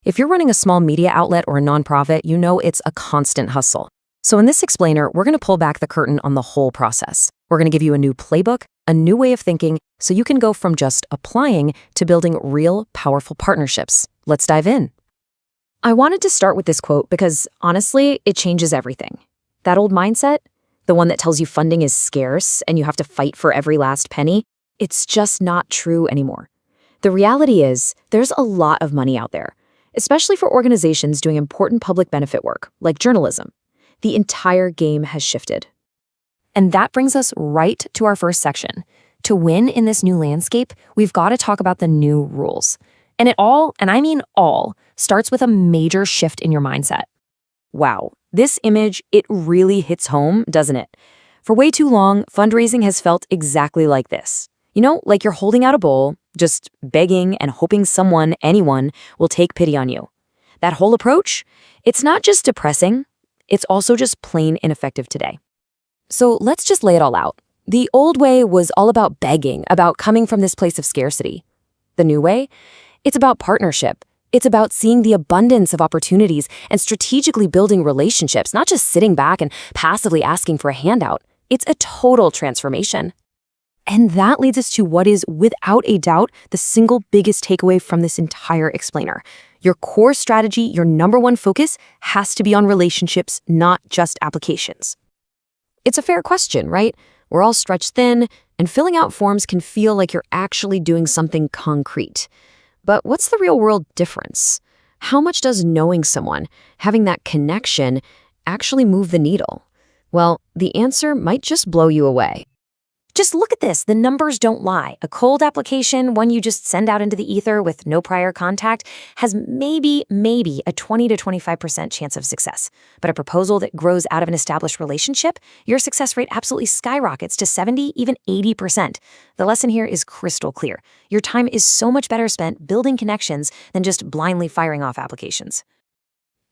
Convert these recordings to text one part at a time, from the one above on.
If you're running a small media outlet or a nonprofit, you know it's a constant hustle. So in this explainer, we're going to pull back the curtain on the whole process. We're going to give you a new playbook, a new way of thinking, so you can go from just applying to building real, powerful partnerships. Let's dive in. I wanted to start with this quote because, honestly, it changes everything. That old mindset, the one that tells you funding is scarce and you have to fight for every last penny, it's just not true anymore. The reality is, there's a lot of money out there, especially for organizations doing important public benefit work, like journalism. The entire game has shifted. And that brings us right to our first section. To win in this new landscape, we've got to talk about the new rules. And it all, and I mean all, starts with a major shift in your mindset. Wow, this image, it really hits home, doesn't it? For way too long, fundraising has felt exactly like this. You know, like you're holding out a bowl, just begging and hoping someone, anyone, will take pity on you. That whole approach, it's not just depressing, it's also just plain ineffective today. So let's just lay it all out. The old way was all about begging, about coming from this place of scarcity. The new way? It's about partnership. It's about seeing the abundance of opportunities and strategically building relationships, not just sitting back and passively asking for a handout. It's a total transformation. And that leads us to what is, without a doubt, the single biggest takeaway from this entire explainer. Your core strategy, your number one focus, has to be on relationships, not just applications. It's a fair question, right? We're all stretched thin, and filling out forms can feel like you're actually doing something concrete. But what's the real-world difference? How much does knowing someone, having that connection, actually move the needle? Well, the answer might just blow you away. Just look at this. The numbers don't lie. A cold application, one you just send out into the ether with no prior contact, has maybe a 20 to 25% chance of success. But a proposal that grows out of an established relationship, your success rate absolutely skyrockets to 70, even 80%. The lesson here is crystal clear. Your time is so much better spent building connections than just blindly firing off applications.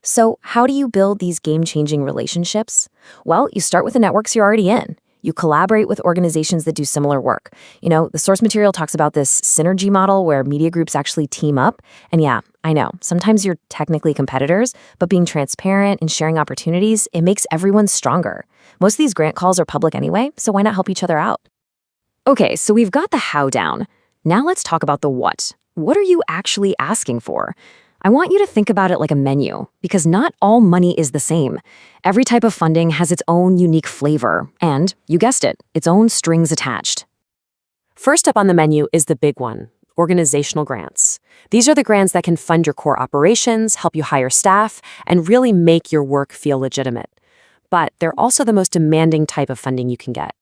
So how do you build these game-changing relationships? Well, you start with the networks you're already in. You collaborate with organizations that do similar work. You know, the source material talks about this synergy model where media groups actually team up. And yeah, I know, sometimes you're technically competitors, but being transparent and sharing opportunities, it makes everyone stronger. Most of these grant calls are public anyway, so why not help each other out? Okay, so we've got the how down. Now let's talk about the what. What are you actually asking for? I want you to think about it like a menu, because not all money is the same. Every type of funding has its own unique flavor, and, you guessed it, its own strings attached. First up on the menu is the big one, organizational grants. These are the grants that can fund your core operations, help you hire staff, and really make your work feel legitimate. But they're also the most demanding type of funding you can get.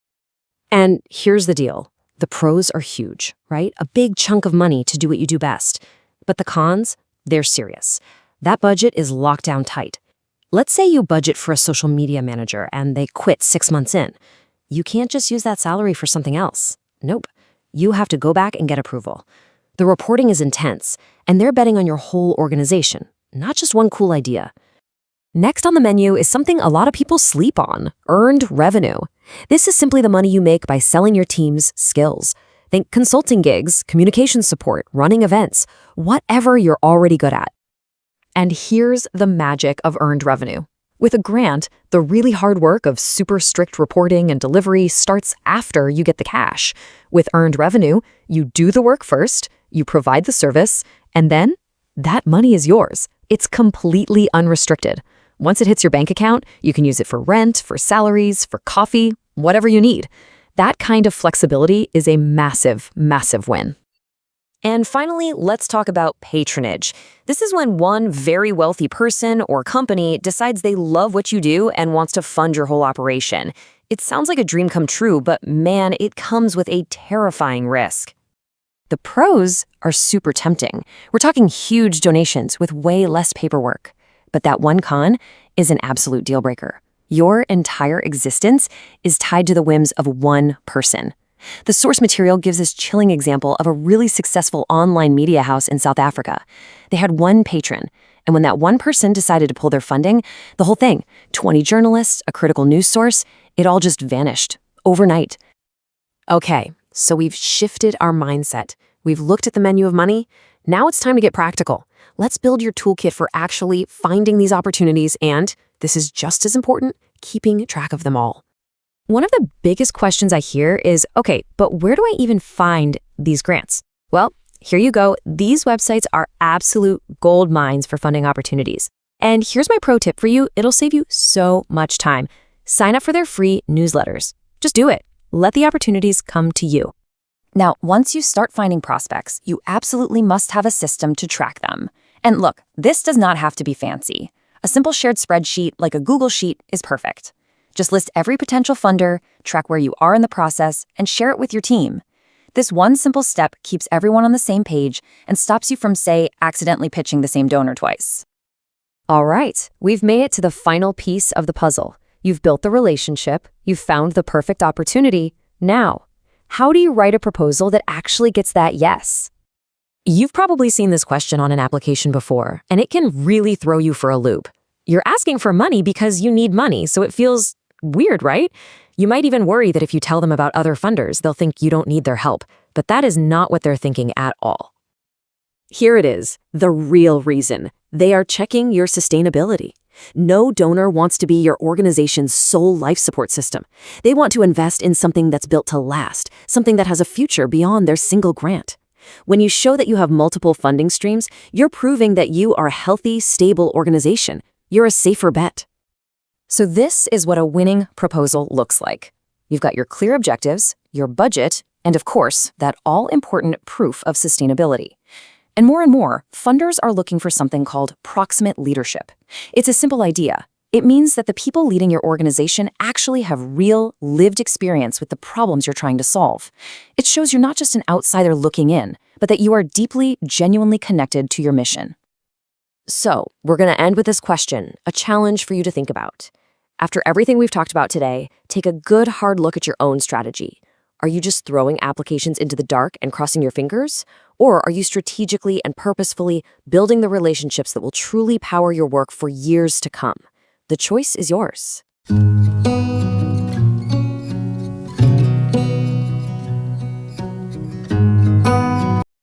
And here's the deal. The pros are huge, right? A big chunk of money to do what you do best. But the cons? They're serious. That budget is locked down tight. Let's say you budget for a social media manager and they quit 6 months in. You can't just use that salary for something else. Nope. You have to go back and get approval. The reporting is intense, and they're betting on your whole organization, not just one cool idea. Next on the menu is something a lot of people sleep on, earned revenue. This is simply the money you make by selling your team's skills. Think consulting gigs, communication support, running events, whatever you're already good at. And here's the magic of earned revenue. With a grant, the really hard work of super strict reporting and delivery starts after you get the cash. With earned revenue, you do the work first, you provide the service, and then that money is yours. It's completely unrestricted. Once it hits your bank account, you can use it for rent, for salaries, for coffee, whatever you need. That kind of flexibility is a massive, massive win. And finally, let's talk about patronage. This is when one very wealthy person or company decides they love what you do and wants to fund your whole operation. It sounds like a dream come true, but man, it comes with a terrifying risk. The pros are super tempting. We're talking huge donations with way less paperwork. But that one con is an absolute deal breaker. Your entire existence is tied to the whims of one person. The source material gives this chilling example of a really successful online media house in South Africa. They had one patron, and when that one person decided to pull their funding, the whole thing, 20 journalists, a critical news source, it all just vanished overnight. Okay, so we've shifted our mindset. We've looked at the menu of money. Now it's time to get practical. Let's build your toolkit for actually finding these opportunities and, this is just as important, keeping track of them all. One of the biggest questions I hear is, okay, but where do I even find these grants? Well, here you go. These websites are absolute gold mines for funding opportunities. And here's my pro tip for you. It'll save you so much time. Sign up for their free newsletters. Just do it. Let the opportunities come to you. Now, once you start finding prospects, you absolutely must have a system to track them. And look, this does not have to be fancy. A simple shared spreadsheet like a Google Sheet is perfect. Just list every potential funder, track where you are in the process, and share it with your team. This one simple step keeps everyone on the same page and stops you from, say, accidentally pitching the same donor twice. All right, we've made it to the final piece of the puzzle. You've built the relationship, you've found the perfect opportunity. Now, how do you write a proposal that actually gets that yes? You've probably seen this question on an application before, and it can really throw you for a loop. You're asking for money because you need money, so it feels weird, right? You might even worry that if you tell them about other funders, they'll think you don't need their help, but that is not what they're thinking at all. Here it is, the real reason. They are checking your sustainability. No donor wants to be your organization's sole life support system. They want to invest in something that's built to last, something that has a future beyond their single grant. When you show that you have multiple funding streams, you're proving that you are a healthy, stable organization. You're a safer bet. So this is what a winning proposal looks like. You've got your clear objectives, your budget, and of course, that all-important proof of sustainability. And more, funders are looking for something called proximate leadership. It's a simple idea. It means that the people leading your organization actually have real, lived experience with the problems you're trying to solve. It shows you're not just an outsider looking in, but that you are deeply, genuinely connected to your mission. So, we're going to end with this question, a challenge for you to think about. After everything we've talked about today, take a good hard look at your own strategy. Are you just throwing applications into the dark and crossing your fingers? Or are you strategically and purposefully building the relationships that will truly power your work for years to come? The choice is yours.